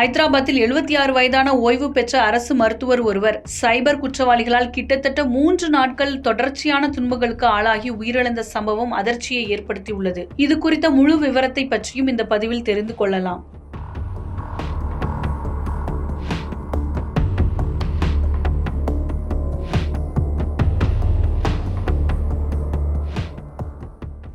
ஐதராபாத்தில் 76 வயதான ஓய்வு பெற்ற அரசு மருத்துவர் ஒருவர் சைபர் குற்றவாளிகளால் கிட்டத்தட்ட 3 நாட்கள் தொடர்ச்சியான துன்பங்களுக்கு ஆளாகி உயிரிழந்த சம்பவம் அதிர்ச்சியை ஏற்படுத்தியுள்ளது. இது குறித்த முழு விவரத்தை பற்றியும் இந்த பதிவில் தெரிந்து கொள்ளலாம்.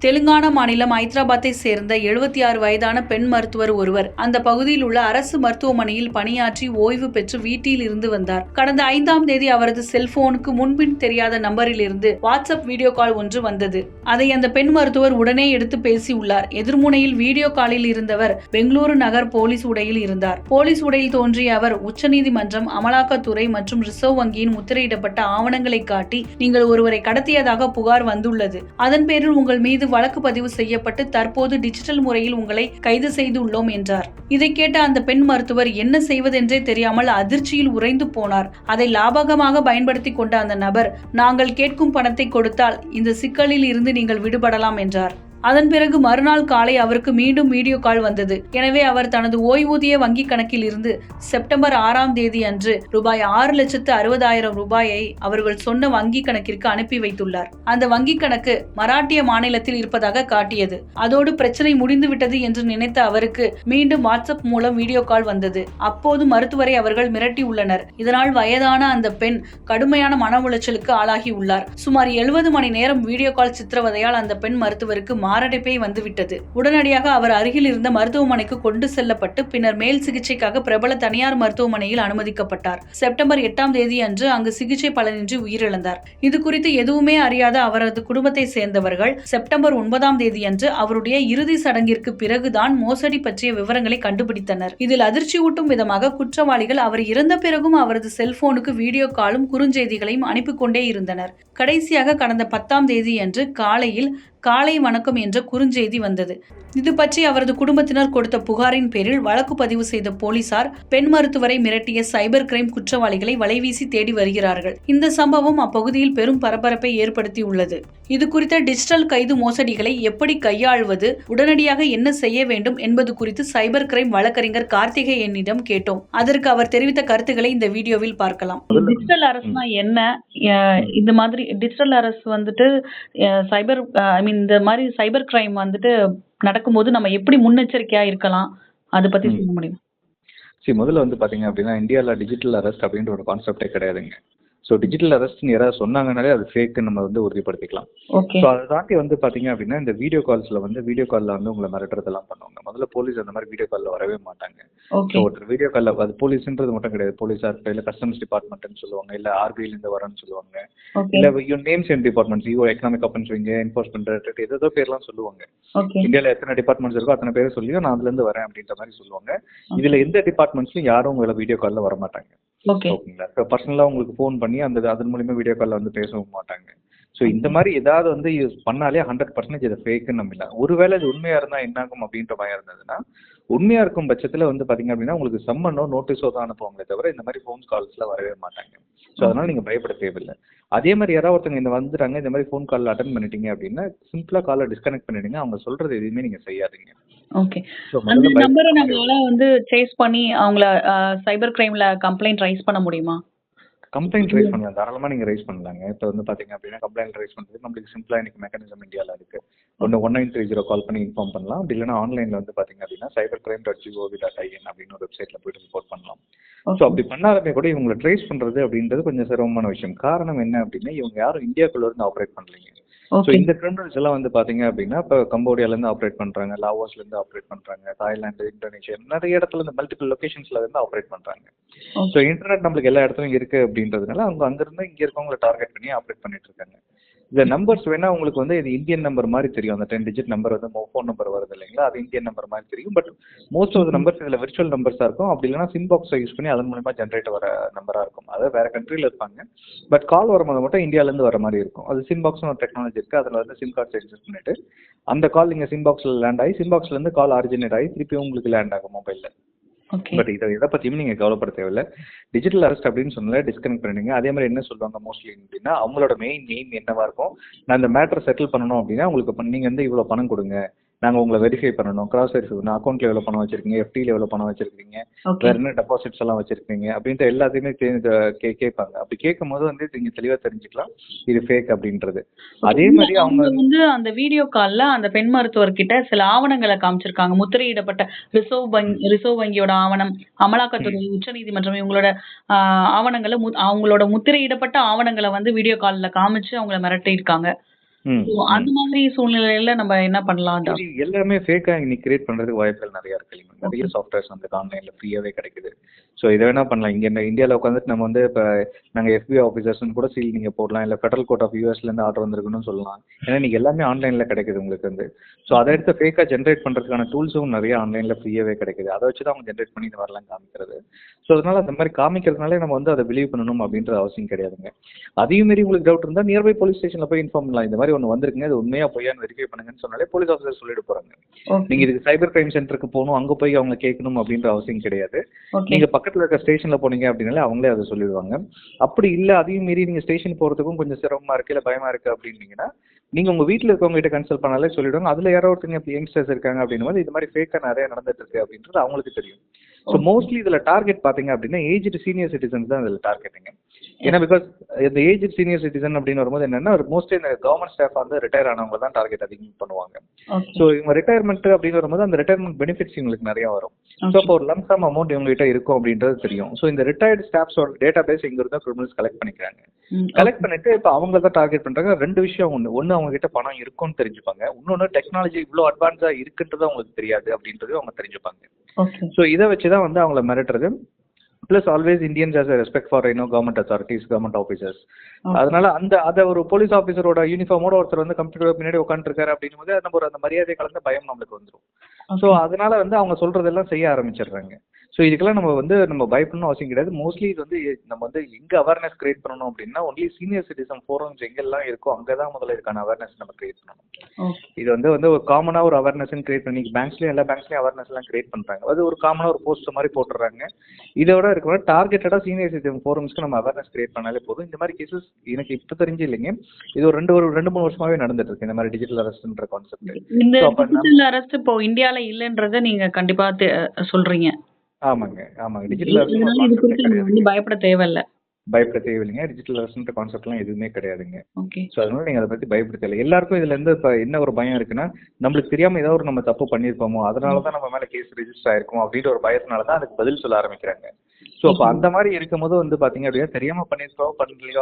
தெலுங்கானா மாநிலம் ஐதராபாத்தை சேர்ந்த 76 வயதான பெண் மருத்துவர் ஒருவர் அந்த பகுதியில் உள்ள அரசு மருத்துவமனையில் பணியாற்றி ஓய்வு பெற்று வீட்டில் இருந்து வந்தார். கடந்த 5ஆம் தேதி அவரது செல்போனுக்கு முன்பின் தெரியாத நம்பரில் இருந்து வாட்ஸ்அப் வீடியோ கால் ஒன்று வந்தது. அதை அந்த பெண் மருத்துவர் உடனே எடுத்து பேசியுள்ளார். எதிர்முனையில் வீடியோ காலில் இருந்தவர் பெங்களூரு நகர் போலீஸ் உடையில் இருந்தார். போலீஸ் உடையில் தோன்றிய அவர் உச்சநீதிமன்றம், அமலாக்கத்துறை மற்றும் ரிசர்வ் வங்கியின் முத்திரையிடப்பட்ட ஆவணங்களை காட்டி நீங்கள் ஒருவரை கடத்தியதாக புகார் வந்துள்ளது. அதன் பேரில் உங்கள் மீது வழக்கு பதிவு செய்யப்பட்டு தற்போது டிஜிட்டல் முறையில் உங்களை கைது செய்துள்ளோம் என்றார். இதை கேட்ட அந்த பெண் மருத்துவர் என்ன செய்வதென்றே தெரியாமல் அதிர்ச்சியில் உறைந்து போனார். அதை லாபகமாக பயன்படுத்தி கொண்ட அந்த நபர், நாங்கள் கேட்கும் பணத்தை கொடுத்தால் இந்த சிக்கலில் இருந்து நீங்கள் விடுபடலாம் என்றார். அதன் பிறகு மறுநாள் காலை அவருக்கு மீண்டும் வீடியோ கால் வந்தது. எனவே அவர் தனது ஓய்வூதிய வங்கி கணக்கில் இருந்து செப்டம்பர் 6ஆம் தேதி அன்று ரூபாய் 6,60,000 ரூபாயை அவர்கள் சொன்ன வங்கி கணக்கிற்கு அனுப்பி வைத்துள்ளார். அந்த வங்கி கணக்கு மராட்டிய மாநிலத்தில் இருப்பதாக காட்டியது. அதோடு பிரச்சனை முடிந்துவிட்டது என்று நினைத்த அவருக்கு மீண்டும் வாட்ஸ்அப் மூலம் வீடியோ கால் வந்தது. அப்போது மருத்துவரை அவர்கள் மிரட்டியுள்ளனர். இதனால் வயதான அந்த பெண் கடுமையான மன உளைச்சலுக்கு ஆளாகி உள்ளார். சுமார் 70 மணி நேரம் வீடியோ கால் சித்திரவதையால் அந்த பெண் மருத்துவருக்கு மாரடைப்பே வந்துவிட்டது. உடனடியாக அவர் அருகில் இருந்த மருத்துவமனைக்கு கொண்டு செல்லப்பட்டு பின்னர் மேல் சிகிச்சைக்காக பிரபல தனியார் மருத்துவமனையில் அனுமதிக்கப்பட்டார். செப்டம்பர் 8ஆம் தேதி அன்று அங்கு சிகிச்சை பலனின்றி உயிரிழந்தார். இது குறித்து எதுவுமே அறியாத அவரது குடும்பத்தை சேர்ந்தவர்கள் செப்டம்பர் 9ஆம் தேதி அன்று அவருடைய இறுதி சடங்கிற்கு பிறகுதான் மோசடி பற்றிய விவரங்களை கண்டுபிடித்தனர். இதில் அதிர்ச்சியூட்டும் விதமாக குற்றவாளிகள் அவர் இறந்த பிறகும் அவரது செல்போனுக்கு வீடியோ காலும் குறுஞ்செய்திகளையும் அனுப்பிக் கொண்டே இருந்தனர். கடைசியாக கடந்த 10ஆம் தேதி அன்று காலை வணக்கம் என்ற குறுஞ்செய்தி வந்தது. இது பற்றி அவரது குடும்பத்தினர் கொடுத்த புகாரின் பேரில் வழக்கு பதிவு செய்த போலீசார் பெண் மருத்துவரை மிரட்டிய சைபர் கிரைம் குற்றவாளிகளை வலைவீசி தேடி வருகிறார்கள். இந்த சம்பவம் அப்பகுதியில் பெரும் பரபரப்பை ஏற்படுத்தியுள்ளது. இது குறித்த டிஜிட்டல் கைது மோசடிகளை எப்படி கையாள்வது, உடனடியாக என்ன செய்ய வேண்டும் என்பது குறித்து சைபர் கிரைம் வழக்கறிஞர் கார்த்திகேயனிடம் கேட்டோம். அதற்கு அவர் தெரிவித்த கருத்துக்களை இந்த வீடியோவில் பார்க்கலாம். டிஜிட்டல் அரசுனா என்ன? இந்த மாதிரி டிஜிட்டல் அரசு வந்துட்டு சைபர் இந்த மாதிரி சைபர் கிரைம் வந்துட்டு நடக்கும்போது நம்ம எப்படி முன்னெச்சரிக்கையா இருக்கலாம், அதை பத்தி சொல்ல முடியும்? முதல்ல வந்து பாத்தீங்க அப்படின்னா இந்தியாவில் டிஜிட்டல் அரெஸ்ட் அப்படின்ற ஒரு கான்செப்டே கிடையாதுங்க. ஸோ டிஜிட்டல் அரெஸ்ட்னு யாராவது சொன்னாங்கனாலே அது ஃபேக்கு நம்ம வந்து உறுதிப்படுத்திக்கலாம். ஸோ அதை தாண்டி வந்து பார்த்தீங்க அப்படின்னா இந்த வீடியோ காலில் வந்து உங்களை மிரட்டுறதெல்லாம் பண்ணுவாங்க. முதல்ல போலீஸ் அந்த மாதிரி வீடியோ காலில் வரவே மாட்டாங்க. ஸோ ஒருத்தர் வீடியோ காலில் அது போலீஸ்ன்றது மட்டும் கிடையாது. போலீஸாக இருக்க இல்லை கஸ்டம்ஸ் டிபார்ட்மெண்ட்னு சொல்லுவாங்க, இல்லை ஆர்பிஐலேருந்து வரேன்னு சொல்லுவாங்க, இல்லை you names and departments, you economic offences, enforcement, ஏதோ பேர்லாம் சொல்லுவாங்க. இந்தியாவில் எத்தனை டிபார்ட்மெண்ட்ஸ் இருக்கோ அத்தனை பேர் சொல்லியோ நான் அதுலேருந்து வரேன் அப்படின்ற மாதிரி சொல்லுவாங்க. இதில் எந்த டிபார்ட்மெண்ட்ஸ்லையும் யாரும் உங்களை வீடியோ காலில் வர மாட்டாங்க. ஓகேங்களா? ஸோ பர்சனலாக உங்களுக்கு ஃபோன் பண்ணி அதன் மூலியமா வீடியோ காலில் வந்து பேசவும் மாட்டாங்க. ஸோ இந்த மாதிரி ஏதாவது வந்து யூஸ் பண்ணாலே 100% இதை ஃபேக்குன்னு நம்பலாம். ஒருவேளை இது உண்மையாக இருந்தால் என்னாகும் அப்படின்ற மாதிரி இருந்ததுன்னா, உண்மையாக இருக்கும் பட்சத்தில் வந்து பார்த்தீங்க அப்படின்னா உங்களுக்கு சம்மனோ நோட்டீஸோ தான் அனுப்புவாங்களே தவிர இந்த மாதிரி ஃபோன் கால்ஸ்லாம் வரவே மாட்டாங்க. ஸோ அதனால் நீங்கள் பயப்பட தேவையில்லை. அதே மாதிரி யாராவது ஒருத்தங்க இந்த வந்துட்டாங்க, இந்த மாதிரி ஃபோன் காலில் அட்டன் பண்ணிட்டீங்க அப்படின்னா சிம்பிளாக காலை டிஸ்கனெக்ட் பண்ணிடுங்க. அவங்க சொல்கிறது எதுவுமே நீங்கள் செய்யாதீங்க. ஓகே. அந்த நம்பரை நம்மளால வந்து ட்ரேஸ் பண்ணி அவங்கள சைபர் கிரைம்ல கம்ப்ளைண்ட் ரைஸ் பண்ண முடியுமா? கம்ப்ளைண்ட் ரைஸ் பண்ணலாம், தாராளமாக நீங்கள் ரைஸ் பண்ணலாங்க. இப்போ வந்து பார்த்தீங்க அப்படின்னா கம்ப்ளைண்ட் ரைஸ் பண்ணுறது நம்மளுக்கு சிம்பிளாக எனக்கு மெக்கானிசம் இந்தியாவில் இருக்குது. 1930 கால் பண்ணி இன்ஃபார்ம் பண்ணலாம். அப்படி இல்லைன்னா ஆன்லைனில் வந்து பார்த்தீங்க அப்படின்னா cybercrime.gov.in அப்படின்னு ஒரு வெப்சைட்டில் போய்ட்டு ரிப்போர்ட் பண்ணலாம். ஸோ அப்படி பண்ணாலுமே கூட இவங்களை ட்ரேஸ் பண்ணுறது அப்படின்றது கொஞ்சம் சிரமமான விஷயம். காரணம் என்ன அப்படின்னா இவங்க யாரும் இந்தியாக்குள்ள இருந்து ஆப்ரேட் பண்ணலைங்க. ஸோ இந்த கிரிமினல்ஸ் எல்லாம் வந்து பார்த்தீங்க அப்படின்னா இப்போ கம்போடியாலேருந்து ஆப்ரேட் பண்ணுறாங்க, லாவோஸ்லேருந்து ஆப்ரேட் பண்ணுறாங்க, தாய்லாந்து, இந்தோனேஷியா, நிறைய இடத்துல இந்த மல்டிபிள் லொகேஷன்ஸ்ல இருந்து ஆப்ரேட் பண்ணுறாங்க. ஸோ இன்டர்நெட் நம்மளுக்கு எல்லா இடத்துலையும் இருக்கு அப்படின்றதுனால அவங்க அங்கிருந்து இங்கே இருக்கவங்களை டார்கெட் பண்ணி ஆப்ரேட் பண்ணிட்டு இருக்காங்க. இந்த நம்பர்ஸ் வேணா உங்களுக்கு வந்து இது இந்தியன் நம்பர் மாதிரி தெரியும். அந்த 10 டிஜிட் நம்பர் வந்து ஃபோன் நம்பர் வருது இல்லைங்களா, அது இந்தியன் நம்பர் மாதிரி தெரியும். But most of the numbers இதில் விர்ச்சுவல் நம்பர்ஸாக இருக்கும். அப்படி இல்லைன்னா சிம் பாக்ஸை யூஸ் பண்ணி அதன் மூலமா ஜென்ரேட் வர நம்பராக இருக்கும். அதாவது வேற கண்ட்ரியில் இருப்பாங்க, பட் கால் வரும்போது மட்டும் இந்தியாவிலேருந்து வர மாதிரி இருக்கும். அது சிம் பாக்ஸ்னு ஒரு டெக்னாலஜி இருக்குது. அதில் வந்து சிம் கார்ட்ஸ் இன்சர்ட் பண்ணிட்டு அந்த கால் நீங்கள் சிம் பாக்ஸில் லேண்ட் ஆகி சிம் பாக்ஸ்லேருந்து கால் ஆரிஜினேட் ஆகி திருப்பி உங்களுக்கு லேண்ட் ஆகும் மொபைலில். பட் இதை பற்றியும் நீங்கள் கவலைப்பட தேவையில்லை. டிஜிட்டல் அரெஸ்ட் அப்படின்னு சொன்னால டிஸ்கனெக்ட் பண்ணிடுங்க. அதே மாதிரி என்ன சொல்லுவாங்க மோஸ்ட்லி அப்படின்னா அவங்களோட மெயின் எய்ம் என்னவா இருக்கும், நான் இந்த மேட்டரை செட்டில் பண்ணணும் அப்படின்னா உங்களுக்கு நீங்கள் வந்து இவ்வளோ பணம் கொடுங்க, நாங்க உங்களை வெரிஃபை பண்ணணும், கிராஸ் வெரிஃபை பண்ணணும், அக்கௌண்ட்ல எவ்வளவு பணம் வச்சிருக்கீங்க, எஃப்டில எவ்வளவு பணம் வச்சிருக்கீங்க, ஓகே. வேற என்ன டெபாசிட்ஸ் எல்லாம் வச்சிருக்கீங்க அப்படின்ற எல்லாத்தையுமே கேட்பாங்க. அப்படி கேட்கும் போது வந்து நீங்க தெளிவா தெரிஞ்சுக்கலாம் இது ஃபேக் அப்படின்றது. அதே மாதிரி அவங்க அவங்க வந்து அந்த வீடியோ கால்ல அந்த பெண் மருத்துவர் கிட்ட சில ஆவணங்களை காமிச்சிருக்காங்க. முத்திரையிடப்பட்ட ரிசர்வ் வங்கியோட ஆவணம், அமலாக்கத்துறை, உச்சநீதிமன்றம் இவங்களோட ஆவணங்களை அவங்களோட முத்திரையிடப்பட்ட ஆவணங்களை வந்து வீடியோ கால்ல காமிச்சு அவங்கள மிரட்டியிருக்காங்க. ம், So, ம். அந்த மாதிரி சூழ்நிலையில நம்ம என்ன பண்ணலாம் இது எல்லாமே ஃபேக்கா இன்னைக்கு கிரியேட் பண்றதுக்கு வாய்ப்புகள் நிறைய இருக்கு இல்லைங்க. நிறைய Okay. சாஃப்ட்வேர்ஸ் வந்து ஆன்லைன்ல ஃப்ரீயாவே கிடைக்குது. ஸோ இதை வேணா பண்ணலாம். இங்க இந்தியாவில் உட்காந்துட்டு நம்ம வந்து இப்போ நாங்க FBI ஆஃபீஸர்ஸ்னு கூட சீல் நீங்க போடலாம், இல்லை ஃபெடரல் கோர்ட் ஆஃப் யூஎஸ்ல இருந்து ஆர்டர் வந்திருக்குன்னு சொல்லலாம். ஏன்னா இன்னைக்கு எல்லாமே ஆன்லைன்ல கிடைக்குது உங்களுக்கு வந்து. ஸோ அதை எடுத்து ஃபேக்கா ஜென்ரேட் பண்றதுக்கான டூல்ஸும் நிறைய ஆன்லைன்ல ஃப்ரீயாவே கிடைக்குது. அதை வச்சு தான் அவங்க ஜென்ரேட் பண்ணி இந்த மாதிரிலாம் காமிக்கிறது. ஸோ அதனால அந்த மாதிரி காமிக்கிறதுனாலே நம்ம வந்து அதை பிலீவ் பண்ணணும் அப்படின்ற அவசியம் கிடையாதுங்க. அதையும் மீறி உங்களுக்கு டவுட் இருந்தால் நியர்பை போலீஸ் ஸ்டேஷன்ல போய் இன்ஃபார்ம் பண்ணலாம். இந்த மாதிரி ஒன்று வந்திருக்குங்க, அது உண்மையா பொய்யான்னு வெரிஃபை பண்ணுங்கன்னு சொன்னாலே போலீஸ் ஆஃபீஸர் சொல்லிட்டு போறாங்க. Okay. நீங்க இதுக்கு சைபர் கிரைம் சென்டருக்கு போகணும், அங்க போய் அவங்க கேட்கணும் அப்படின்ற அவசியம் கிடையாது. Okay. நீங்க பக்கத்துல இருக்க ஸ்டேஷன்ல போனீங்க அப்படின்னாலே அவங்களே அதை சொல்லிடுவாங்க. அப்படி இல்ல அதையும் மீறி நீங்க ஸ்டேஷன் போறதுக்கும் கொஞ்சம் சிரமமா இருக்கு, இல்ல பயமா இருக்கு அப்படின்னீங்கன்னா நீங்க உங்க வீட்டுல இருக்கவங்க கிட்ட கன்சல்ட் பண்ணாலே சொல்லிடுவாங்க. அதுல யாரோ ஒருத்தங்க யங்ஸ்டர்ஸ் இருக்காங்க அப்படின்னும் போது இது மாதிரி ஃபேக்கா நிறைய நடந்துட்டு இருக்கு அப்படின்றது அவங்களுக்கு தெரியும். ஸோ மோஸ்ட்லி இதுல டார்கெட் பாத்தீங்க அப்படின்னா ஏஜ்டு சீனியர் சிட்டிசன்ஸ் தான் இதுல டார்கெட்டுங்க. ஏன்னா பிகாஸ் இந்த ஏஜ் சீனியர் சிட்டிசன் அப்படின்னு வரும்போது என்னன்னா மோஸ்ட்லி இந்த கவர்மெண்ட் ஸ்டாஃப் வந்து ரிட்டையர் ஆனவங்க தான் டார்கெட் அதிகம் பண்ணுவாங்க. Okay. ஸோ இவங்க ரிட்டையர்மெண்ட் அப்படின்னு வரும்போது அந்த ரிட்டையர்மெண்ட் பெனிஃபிட்ஸ் இவங்களுக்கு நிறைய வரும். ஸோ அப்போ ஒரு லம்சம் அமௌண்ட் இவங்ககிட்ட இருக்கும் அப்படின்றது தெரியும். ஸோ இந்த ரிட்டையர்டு ஸ்டாஃப்ஸோட டேட்டா பேஸ் இங்க இருந்தா கிரிமினல்ஸ் கலெக்ட் பண்ணிக்கிறாங்க. கலெக்ட் பண்ணிட்டு இப்போ அவங்க தான் டார்கெட் பண்றாங்க. ரெண்டு விஷயம், ஒன்னு அவங்க கிட்ட பணம் இருக்கும்னு தெரிஞ்சுப்பாங்க, இன்னொன்னு டெக்னாலஜி இவ்வளவு அட்வான்ஸா இருக்குன்றது அவங்களுக்கு தெரியாது அப்படின்றது அவங்க தெரிஞ்சுப்பாங்க. Okay. ஸோ இதை வச்சுதான் வந்து அவங்கள மிரட்டுறது. Plus always Indians has respect for government authorities, government officers. அதனால அதை ஒரு போலீஸ் ஆஃபீஸரோட யூனிஃபார்மோட ஒருத்தர் வந்து கம்ப்யூட்டர் பின்னாடி உட்காந்துருக்காரு அப்படின்னும் போது நம்ம அந்த மரியாதை கலந்த பயம் நம்மளுக்கு வந்துடும். ஸோ அதனால வந்து அவங்க சொல்றதெல்லாம் செய்ய ஆரம்பிச்சிடுறாங்க. ஸோ இதுக்கெல்லாம் நம்ம பயப்படணும் அவசியம் கிடையாது. மோஸ்ட்லி இது வந்து நம்ம வந்து எங்க அவேர்னஸ் கிரியேட் பண்ணணும் அப்படின்னா ஒன்லி சீனியர் சிட்டிசன் ஃபோரம்ஸ் எங்கெல்லாம் இருக்கோ அங்கதான் முதல்ல இதுக்கான அவேர்னஸ் நம்ம கிரியேட் பண்ணணும். இது வந்து ஒரு காமனா ஒரு அவேர்னஸ் கிரியேட் பண்ணி பேங்க்ஸ்லயும் எல்லா பேங்க்ஸ்லயும் அவேர்னஸ் எல்லாம் கிரியேட் பண்றாங்க. அது ஒரு காமனா ஒரு போஸ்ட் மாதிரி போட்டுறாங்க. இதோட இருக்கிற டார்கெட்டடா சீனியர் சிட்டிசன் ஃபோரம்ஸ்க்கு நம்ம அவேர்னஸ் கிரியேட் பண்ணாலே போதும். இந்த மாதிரி கேசஸ் எனக்கு இப்ப தெரிஞ்சு இல்லைங்க, இது ஒரு 2-3 வருஷமாவே நடந்துட்டு இருக்கு இந்த மாதிரி டிஜிட்டல் அரெஸ்ட்ன்ற கான்செப்ட். இந்த டிஜிட்டல் அரெஸ்ட் இப்போ இந்தியால இல்லன்றத நீங்க கண்டிப்பா சொல்றீங்க. ஆமாங்க. டிஜிட்டல் அரெஸ்ட் பயப்பட தேவையில்ல. பயப்பட தேவையில்லைங்க. டிஜிட்டல் அரெஸ்ட்ன்ற கான்செப்ட்லாம் எதுவுமே கிடையாதுங்க. ஓகே. ஸோ அதனால நீங்க அதை பத்தி பயப்பட தேவை. எல்லாருக்கும் இதுல இருந்து இப்ப என்ன ஒரு பயம் இருக்குன்னா நம்மளுக்கு தெரியாம ஏதாவது ஒரு நம்ம தப்பு பண்ணிருப்போமோ, அதனாலதான் நம்ம மேல கேஸ் ரெஜிஸ்டர் ஆயிருக்கும் அப்படின்ற ஒரு பயத்தினாலதான் அதுக்கு பதில் சொல்ல ஆரம்பிக்கிறாங்க. ஸோ அப்ப அந்த மாதிரி இருக்கும்போது வந்து பாத்தீங்க அப்படின்னா தெரியாம பண்ணிருக்கோம் பண்ணலையோ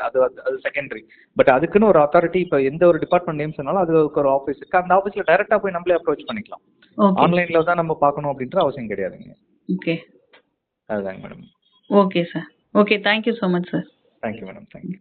அது செகண்டரி. பட் அதுக்குன்னு ஒரு அத்தாரிட்டி இப்ப எந்த ஒரு டிபார்ட்மெண்ட் நேம் சொன்னாலும் அதுக்கு ஒரு ஆஃபீஸ் இருக்கு. அந்த ஆஃபீஸ்ல டைரக்டா போய் நம்மளே அப்ரோச் பண்ணிக்கலாம். ஆன்லைன்ல தான் நம்ம பார்க்கணும் அப்படின்ற அவசியம் கிடையாதுங்க. ஓகே. அதுதாங்க madam. Okay sir. Okay, thank you so much sir. Thank you madam. Thank you.